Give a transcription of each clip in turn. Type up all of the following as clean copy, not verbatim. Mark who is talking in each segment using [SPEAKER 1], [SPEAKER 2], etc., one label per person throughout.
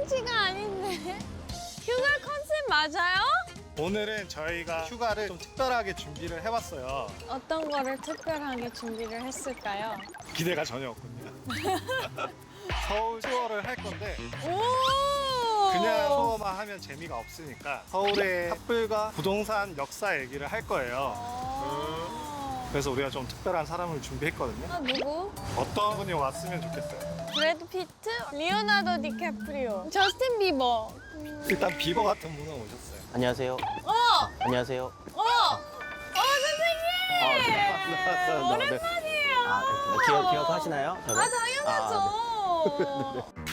[SPEAKER 1] 휴양지가 아닌데. 휴가 컨셉 맞아요?
[SPEAKER 2] 오늘은 저희가 휴가를 좀 특별하게 준비를 해봤어요.
[SPEAKER 1] 어떤 거를 특별하게 준비를 했을까요?
[SPEAKER 2] 기대가 전혀 없군요. 서울 투어를 할 건데
[SPEAKER 1] 오!
[SPEAKER 2] 그냥 투어만 하면 재미가 없으니까 서울의 탑불과 부동산 역사 얘기를 할 거예요. 그래서 우리가 좀 특별한 사람을 준비했거든요.
[SPEAKER 1] 아, 누구?
[SPEAKER 2] 어떤 분이 왔으면 좋겠어요.
[SPEAKER 1] 브래드 피트? 리오나르도 디카프리오? 저스틴 비버?
[SPEAKER 2] 일단 비버 같은 분은 오셨어요.
[SPEAKER 3] 안녕하세요.
[SPEAKER 1] 어!
[SPEAKER 3] 안녕하세요.
[SPEAKER 1] 선생님! 오랜만이에요.
[SPEAKER 3] 기억하시나요? 저를?
[SPEAKER 1] 아, 당연하죠.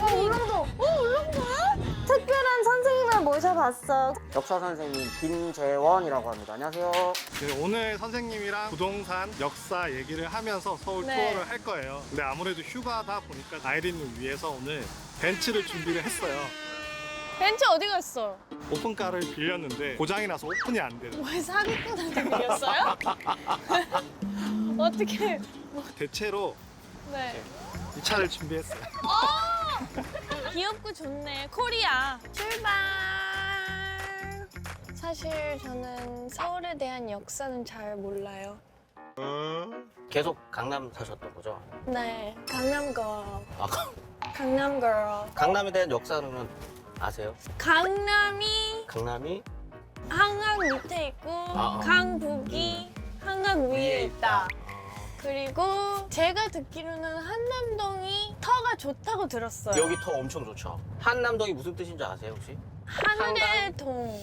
[SPEAKER 4] 울릉도.
[SPEAKER 1] 울릉도야?
[SPEAKER 4] 특별한 선생님을 모셔봤어. 역사 선생님 김재원이라고 합니다. 안녕하세요.
[SPEAKER 2] 네, 오늘 선생님이랑 부동산 역사 얘기를 하면서 서울
[SPEAKER 1] 네.
[SPEAKER 2] 투어를 할 거예요. 근데 아무래도 휴가다 보니까 아이린을 위해서 오늘 벤츠를 준비를 했어요.
[SPEAKER 1] 벤츠 어디 갔어?
[SPEAKER 2] 오픈카를 빌렸는데 고장이 나서 오픈이 안 돼요.
[SPEAKER 1] 왜 사기꾼한테 빌렸어요? 어떻게?
[SPEAKER 2] 대체로
[SPEAKER 1] 네.
[SPEAKER 2] 이 차를 준비했어요.
[SPEAKER 1] 귀엽고 좋네. 코리아. 출발. 사실 저는 서울에 대한 역사는 잘 몰라요.
[SPEAKER 3] 계속 강남 사셨던 거죠?
[SPEAKER 1] 네. 강남걸.
[SPEAKER 3] 아,
[SPEAKER 1] 강남걸.
[SPEAKER 3] 강남에 대한 역사는 아세요?
[SPEAKER 1] 강남이
[SPEAKER 3] 강남이
[SPEAKER 1] 한강 밑에 있고 강북이 한강 위에 있다. 그리고 제가 듣기로는 한남동이 터가 좋다고 들었어요.
[SPEAKER 3] 여기 터 엄청 좋죠. 한남동이 무슨 뜻인지 아세요 혹시?
[SPEAKER 1] 하늘의 동.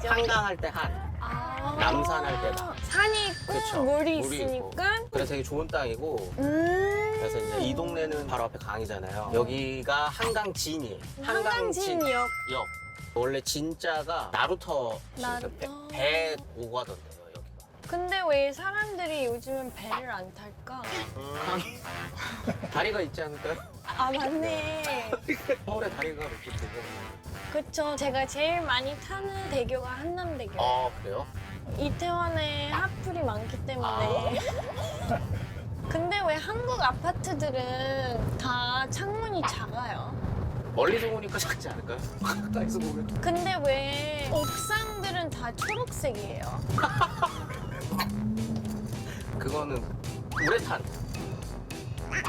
[SPEAKER 3] 한강할 때 한,
[SPEAKER 1] 아.
[SPEAKER 3] 남산할 때 남.
[SPEAKER 1] 산이 있고
[SPEAKER 3] 그쵸.
[SPEAKER 1] 물이
[SPEAKER 3] 물이
[SPEAKER 1] 있으니까.
[SPEAKER 3] 그래서 되게 좋은 땅이고. 그래서 이제 이 동네는 바로 앞에 강이잖아요. 여기가 한강진이에요.
[SPEAKER 1] 한강진역.
[SPEAKER 3] 역. 원래 진짜가 나루터
[SPEAKER 1] 나루터.
[SPEAKER 3] 배 오고 가던데요 여기가.
[SPEAKER 1] 근데 왜 사람들이 요즘은 배를 안 탈까?
[SPEAKER 3] 다리가 있지 않을까요?
[SPEAKER 1] 아, 맞네.
[SPEAKER 3] 서울에 다리가 이렇게 되고.
[SPEAKER 1] 그쵸. 제가 제일 많이 타는 대교가 한남대교.
[SPEAKER 3] 그래요?
[SPEAKER 1] 이태원에 핫플이 많기 때문에. 근데 왜 한국 아파트들은 다 창문이 작아요?
[SPEAKER 3] 멀리서 보니까 작지 않을까요? 가까이서 보면.
[SPEAKER 1] 근데 왜 옥상들은 다 초록색이에요?
[SPEAKER 3] 그거는 우레탄.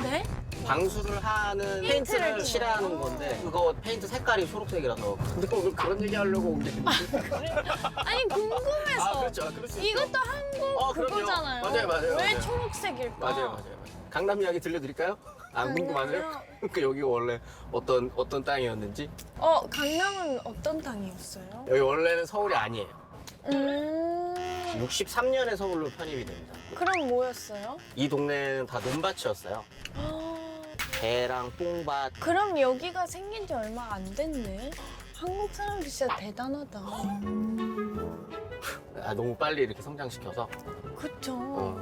[SPEAKER 1] 네?
[SPEAKER 3] 방수를 하는
[SPEAKER 1] 페인트를
[SPEAKER 3] 페인트를 칠하는 건데 그거 페인트 색깔이 초록색이라서. 근데 오늘 그런 얘기 하려고 온 게 있는데.
[SPEAKER 1] 아니, 궁금해서.
[SPEAKER 3] 그렇죠. 그럴 수 있죠.
[SPEAKER 1] 이것도 한국
[SPEAKER 3] 그럼요.
[SPEAKER 1] 그거잖아요.
[SPEAKER 3] 맞아요.
[SPEAKER 1] 왜
[SPEAKER 3] 맞아요.
[SPEAKER 1] 초록색일까?
[SPEAKER 3] 맞아요. 강남 이야기 들려드릴까요? 안 궁금하세요?
[SPEAKER 1] 강남이요?
[SPEAKER 3] 그 여기 원래 어떤 땅이었는지.
[SPEAKER 1] 강남은 어떤 땅이었어요?
[SPEAKER 3] 여기 원래는 서울이 아니에요. 63년에
[SPEAKER 1] 음.
[SPEAKER 3] 서울로 편입이 됩니다.
[SPEAKER 1] 그럼 뭐였어요?
[SPEAKER 3] 이 동네는 다 논밭이었어요. 배랑 뽕밭.
[SPEAKER 1] 그럼 여기가 생긴 지 얼마 안 됐네. 한국 사람들 진짜 대단하다.
[SPEAKER 3] 너무 빨리 이렇게 성장시켜서.
[SPEAKER 1] 그쵸.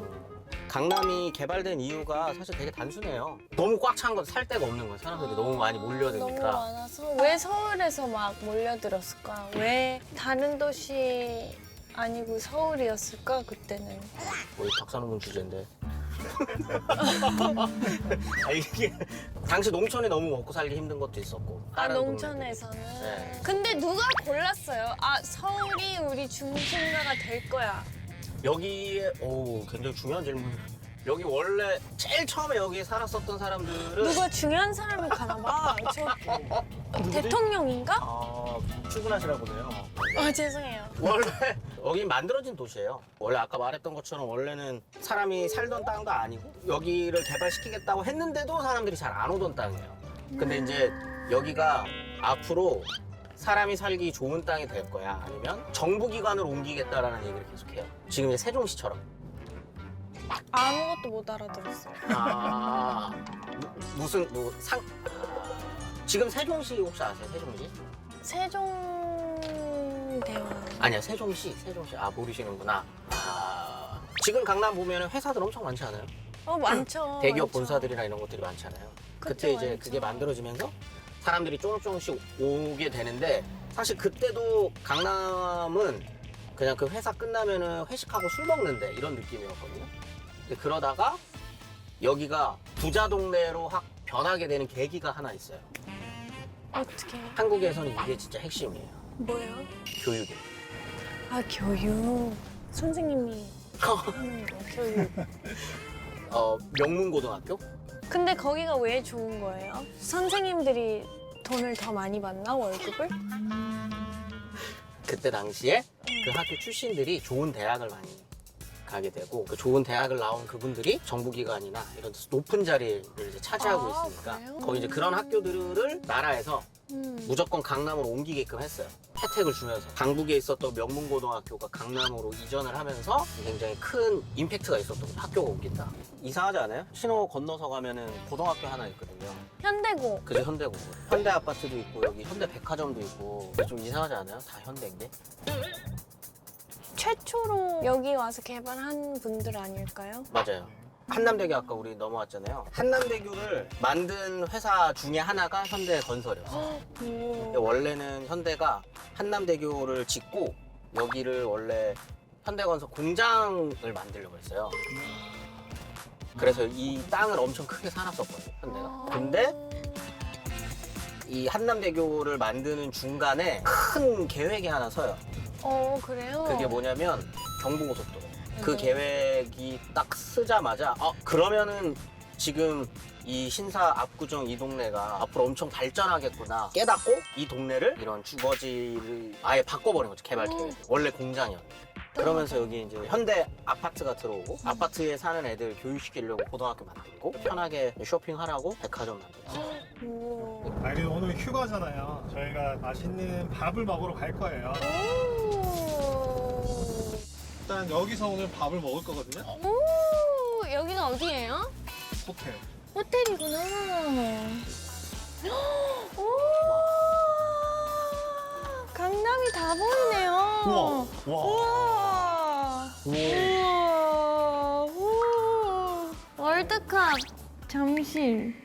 [SPEAKER 3] 강남이 개발된 이유가 사실 되게 단순해요. 너무 꽉 찬 건 살 데가 없는 거예요. 사람들이 너무 많이
[SPEAKER 1] 너무
[SPEAKER 3] 몰려드니까.
[SPEAKER 1] 많아서. 왜 서울에서 막 몰려들었을까? 왜 다른 도시 아니고 서울이었을까? 그때는.
[SPEAKER 3] 우리 박사논문 주제인데. 이게 당시 농촌이 너무 먹고 살기 힘든 것도 있었고. 다른
[SPEAKER 1] 농촌에서는.
[SPEAKER 3] 동네들이. 네.
[SPEAKER 1] 근데 누가 골랐어요? 서울이 우리 중심가가 될 거야.
[SPEAKER 3] 여기에 굉장히 중요한 질문. 여기 원래 제일 처음에 여기 살았었던 사람들은
[SPEAKER 1] 누가 중요한 사람을 가나 봐. 대통령인가?
[SPEAKER 3] 출근하시나 보네요.
[SPEAKER 1] 죄송해요.
[SPEAKER 3] 원래 여기 만들어진 도시예요. 원래 아까 말했던 것처럼 원래는 사람이 살던 땅도 아니고 여기를 개발시키겠다고 했는데도 사람들이 잘 안 오던 땅이에요. 근데 이제 여기가 앞으로 사람이 살기 좋은 땅이 될 거야, 아니면 정부기관을 옮기겠다라는 얘기를 계속해요. 지금 이제 세종시처럼.
[SPEAKER 1] 아무것도 못 알아들었어요.
[SPEAKER 3] 지금 세종시 혹시 아세요? 세종시?
[SPEAKER 1] 세종대왕.
[SPEAKER 3] 아니야, 세종시. 모르시는구나. 지금 강남 보면 회사들 엄청 많지 않아요?
[SPEAKER 1] 많죠.
[SPEAKER 3] 대기업
[SPEAKER 1] 많죠.
[SPEAKER 3] 본사들이나 이런 것들이 많잖아요.
[SPEAKER 1] 그쵸,
[SPEAKER 3] 그때 이제
[SPEAKER 1] 많죠.
[SPEAKER 3] 그게 만들어지면서 사람들이 조금씩 오게 되는데, 사실 그때도 강남은 그냥 그 회사 끝나면은 회식하고 술 먹는데 이런 느낌이었거든요. 근데 그러다가 여기가 부자 동네로 확 변하게 되는 계기가 하나 있어요.
[SPEAKER 1] 어떻게?
[SPEAKER 3] 한국에서는 이게 진짜 핵심이에요.
[SPEAKER 1] 뭐요?
[SPEAKER 3] 교육이에요.
[SPEAKER 1] 아 교육. 선생님이 하는 거 교육.
[SPEAKER 3] 명문고등학교?
[SPEAKER 1] 근데 거기가 왜 좋은 거예요? 선생님들이 돈을 더 많이 받나 월급을?
[SPEAKER 3] 그때 당시에 그 학교 출신들이 좋은 대학을 많이 가게 되고 그 좋은 대학을 나온 그분들이 정부기관이나 이런 높은 자리를 이제 차지하고
[SPEAKER 1] 아,
[SPEAKER 3] 있으니까
[SPEAKER 1] 그래요?
[SPEAKER 3] 거기 이제 그런 학교들을 나라에서
[SPEAKER 1] 음.
[SPEAKER 3] 무조건 강남으로 옮기게끔 했어요. 혜택을 주면서 강북에 있었던 명문고등학교가 강남으로 이전을 하면서 굉장히 큰 임팩트가 있었던 거죠. 학교가 옮긴다. 이상하지 않아요? 신호 건너서 가면은 고등학교 하나 있거든요.
[SPEAKER 1] 현대고.
[SPEAKER 3] 그게 현대고 현대 아파트도 있고 여기 현대 백화점도 있고 좀 이상하지 않아요? 다 현대인데?
[SPEAKER 1] 최초로 여기 와서 개발한 분들 아닐까요?
[SPEAKER 3] 맞아요. 한남대교 아까 우리 넘어왔잖아요. 한남대교를 만든 회사 중에 하나가 현대건설이었어요.
[SPEAKER 1] 오.
[SPEAKER 3] 원래는 현대가 한남대교를 짓고 여기를 원래 현대건설 공장을 만들려고 했어요. 그래서 이 땅을 엄청 크게 사놨었거든요, 현대가. 근데 이 한남대교를 만드는 중간에 큰 계획이 하나 서요.
[SPEAKER 1] 그래요?
[SPEAKER 3] 그게 뭐냐면 경부고속도로. 그
[SPEAKER 1] 네.
[SPEAKER 3] 계획이 딱 쓰자마자 그러면은 지금 이 신사 압구정 이 동네가 앞으로 엄청 발전하겠구나 깨닫고 이 동네를 이런 주거지를 아예 바꿔버린 거죠. 개발 계획. 원래 공장이었는데. 그러면서 여기 이제 현대 아파트가 들어오고 아파트에 사는 애들 교육시키려고 고등학교 만들고 편하게 쇼핑하라고 백화점 만들고.
[SPEAKER 1] 오.
[SPEAKER 2] 아니 오늘 휴가잖아요. 저희가 맛있는 밥을 먹으러 갈 거예요. 일단 여기서 오늘 밥을 먹을 거거든요.
[SPEAKER 1] 오, 여기가 어디예요?
[SPEAKER 2] 호텔.
[SPEAKER 1] 호텔이구나. 오, 강남이 다 보이네요.
[SPEAKER 2] 우와.
[SPEAKER 1] 우와. 우와. 우와. 월드컵 점심.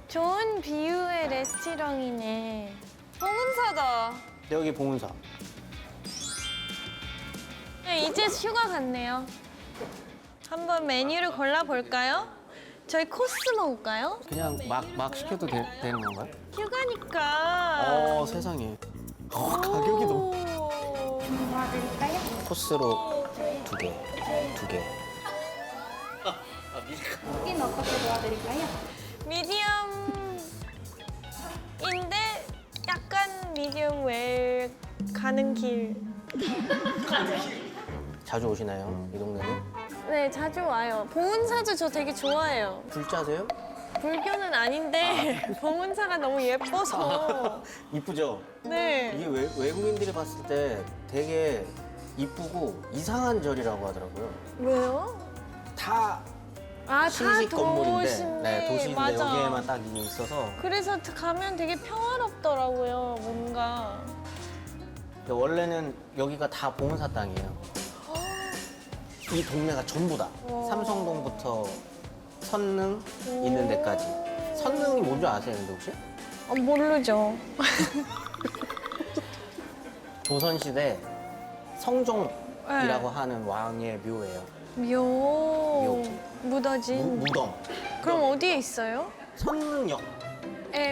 [SPEAKER 1] 좋은 비유의 레스토랑이네. 홍은사다.
[SPEAKER 3] 여기 봉은사.
[SPEAKER 1] 네, 이제 휴가 갔네요. 한번 메뉴를 골라볼까요? 저희 코스 먹을까요?
[SPEAKER 3] 그냥 막 시켜도 되는 건가요?
[SPEAKER 1] 휴가니까.
[SPEAKER 3] 세상에. 가격이 너무. 코스로 두 개.
[SPEAKER 1] 미디엄인데 약간 미디엄 웰 가는 길.
[SPEAKER 3] 자주 오시나요? 이 동네는?
[SPEAKER 1] 네, 자주 와요. 봉은사도 저 되게 좋아해요.
[SPEAKER 3] 불자세요?
[SPEAKER 1] 불교는 아닌데 봉은사가 너무 예뻐서.
[SPEAKER 3] 이쁘죠?
[SPEAKER 1] 네.
[SPEAKER 3] 이게 외국인들이 봤을 때 되게 이쁘고 이상한 절이라고 하더라고요.
[SPEAKER 1] 왜요?
[SPEAKER 3] 다
[SPEAKER 1] 아,
[SPEAKER 3] 신식
[SPEAKER 1] 다
[SPEAKER 3] 건물인데,
[SPEAKER 1] 도시인데.
[SPEAKER 3] 도시인데
[SPEAKER 1] 맞아.
[SPEAKER 3] 여기에만 딱 이게 있어서
[SPEAKER 1] 그래서 가면 되게 평화롭더라고요, 뭔가.
[SPEAKER 3] 근데 원래는 여기가 다 봉은사 땅이에요. 이 동네가 전부 다
[SPEAKER 1] 와.
[SPEAKER 3] 삼성동부터 선릉 있는 데까지. 선릉이 뭔지 아세요, 근데 혹시?
[SPEAKER 1] 모르죠.
[SPEAKER 3] 조선시대 성종이라고 하는 왕의 묘예요.
[SPEAKER 1] 묘. 무더진.
[SPEAKER 3] 무덤.
[SPEAKER 1] 그럼 어디에 있어요?
[SPEAKER 3] 선릉역.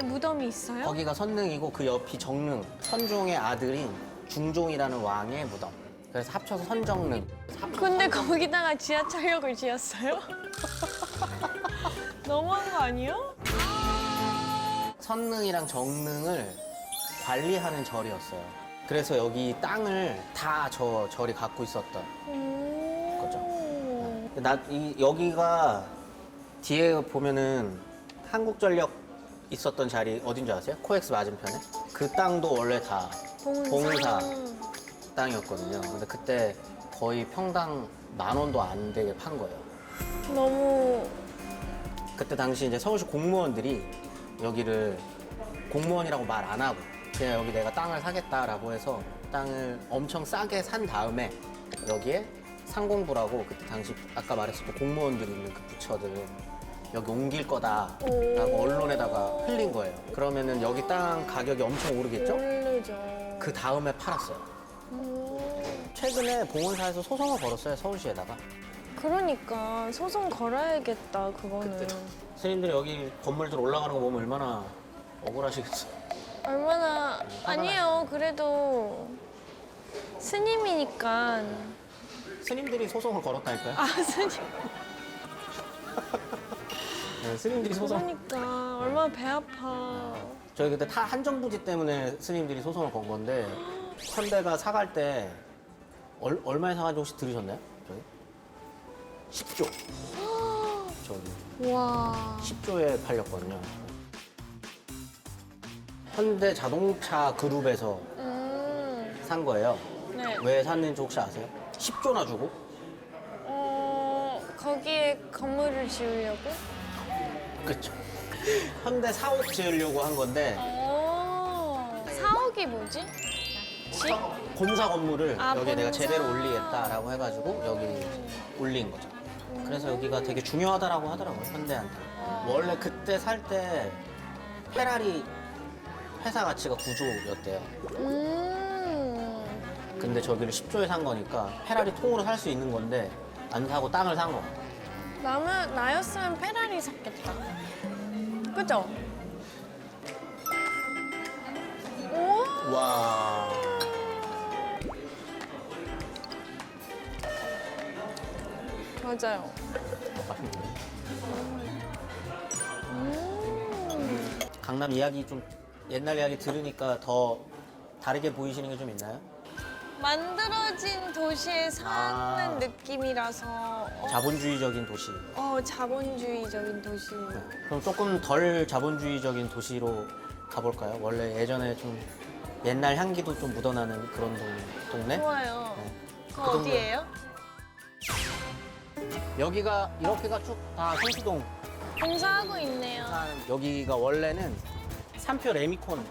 [SPEAKER 1] 무덤이 있어요?
[SPEAKER 3] 거기가 선릉이고 그 옆이 정릉. 선종의 아들인 중종이라는 왕의 무덤. 그래서 합쳐서 선정릉.
[SPEAKER 1] 근데 거기다가 지하철역을 지었어요? 너무한 거 아니에요?
[SPEAKER 3] 선릉이랑 정릉을 관리하는 절이었어요. 그래서 여기 땅을 다 저 절이 갖고 있었던 거죠. 여기가 뒤에 보면은 한국전력 있었던 자리 어딘 줄 아세요? 코엑스 맞은편에? 그 땅도 원래 다 봉은사 땅이었거든요. 근데 그때 거의 평당 10,000원도 안 되게 판 거예요.
[SPEAKER 1] 너무
[SPEAKER 3] 그때 당시 이제 서울시 공무원들이 여기를 공무원이라고 말 안 하고 그냥 여기 내가 땅을 사겠다라고 해서 땅을 엄청 싸게 산 다음에 여기에 상공부라고 그때 당시 아까 말했었던 공무원들이 있는 그 부처들 여기 옮길 거다라고 언론에다가 흘린 거예요. 그러면은 여기 땅 가격이 엄청 오르겠죠?
[SPEAKER 1] 모르죠.
[SPEAKER 3] 그 다음에 팔았어요. 최근에 봉은사에서 소송을 걸었어요, 서울시에다가.
[SPEAKER 1] 그러니까 소송 걸어야겠다, 그거는.
[SPEAKER 3] 스님들이 여기 건물들 올라가는 거 보면 얼마나 억울하시겠어.
[SPEAKER 1] 얼마나 아니에요. 그래도 스님이니까.
[SPEAKER 3] 스님들이 소송을 걸었다니까요.
[SPEAKER 1] 아 스님.
[SPEAKER 3] 네, 스님들이 소송.
[SPEAKER 1] 그러니까 얼마나 배 아파.
[SPEAKER 3] 저희 그때 한정부지 때문에 스님들이 소송을 건 건데 현대가 사갈 때 얼마에 사간지 혹시 들으셨나요? 저희 10조. 저기
[SPEAKER 1] 와.
[SPEAKER 3] 10조에 팔렸거든요. 현대 자동차 그룹에서 산 거예요.
[SPEAKER 1] 네.
[SPEAKER 3] 왜 샀는지 혹시 아세요? 10조나 주고?
[SPEAKER 1] 거기에 건물을 지으려고?
[SPEAKER 3] 그쵸. 현대 사옥 지으려고 한 건데
[SPEAKER 1] 4억이 뭐지? 집?
[SPEAKER 3] 본사 건물을
[SPEAKER 1] 아,
[SPEAKER 3] 여기 내가
[SPEAKER 1] 본사.
[SPEAKER 3] 제대로 올리겠다라고 해가지고 여기 올린 거죠. 그래서 여기가 되게 중요하다라고 하더라고요, 현대한테. 원래 그때 살 때 페라리 회사 가치가 9조였대요. 근데 저기를 10조에 산 거니까 페라리 통으로 살 수 있는 건데 안 사고 땅을 산 거.
[SPEAKER 1] 나였으면 페라리 샀겠다. 그죠? 오!
[SPEAKER 3] 와.
[SPEAKER 1] 맞아요.
[SPEAKER 3] 강남 이야기 좀 옛날 이야기 들으니까 더 다르게 보이시는 게 좀 있나요?
[SPEAKER 1] 만들어진 도시에 사는
[SPEAKER 3] 아.
[SPEAKER 1] 느낌이라서
[SPEAKER 3] 자본주의적인 도시.
[SPEAKER 1] 자본주의적인 도시.
[SPEAKER 3] 그럼 조금 덜 자본주의적인 도시로 가볼까요? 원래 예전에 좀 옛날 향기도 좀 묻어나는 그런 동네?
[SPEAKER 1] 좋아요.
[SPEAKER 3] 네.
[SPEAKER 1] 그거
[SPEAKER 3] 그 동네.
[SPEAKER 1] 어디예요?
[SPEAKER 3] 여기가 이렇게가 쭉 다 성수동.
[SPEAKER 1] 공사하고 있네요.
[SPEAKER 3] 여기가 원래는 삼표 레미콘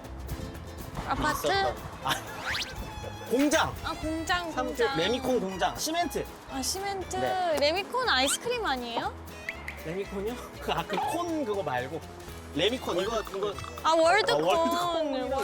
[SPEAKER 1] 아파트?
[SPEAKER 3] 있었던 공장.
[SPEAKER 1] 공장.
[SPEAKER 3] 삼표 레미콘 공장. 시멘트.
[SPEAKER 1] 시멘트.
[SPEAKER 3] 네.
[SPEAKER 1] 레미콘 아이스크림 아니에요?
[SPEAKER 3] 레미콘이요? 그 콘 그거 말고 레미콘 이거
[SPEAKER 1] 월드콘.
[SPEAKER 3] 월드콘이라고